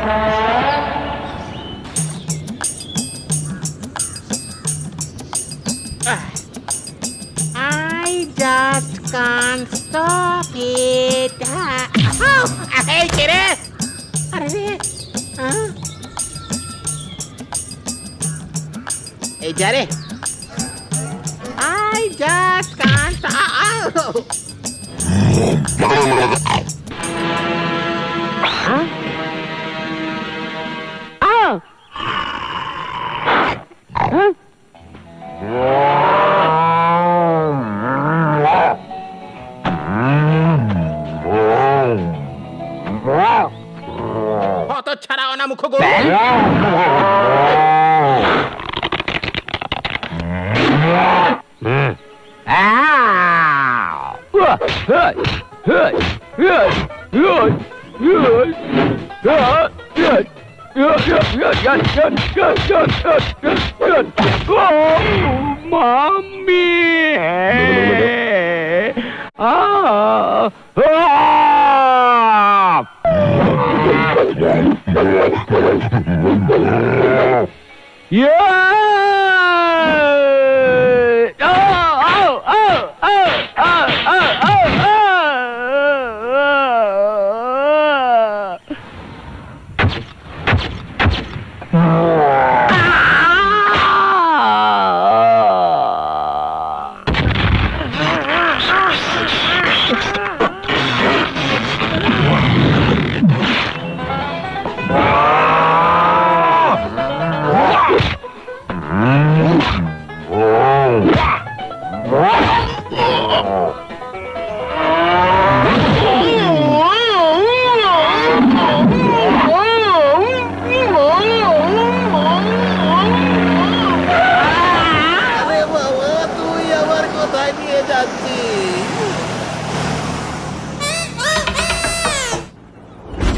I just can't stop it. এই কে রে? আরে রে, এই যা রে। I just can't stop. কত ছাড়াও না মুখ গো। Mommy! তুই আবার কোথায় নিয়ে যাচ্ছিস?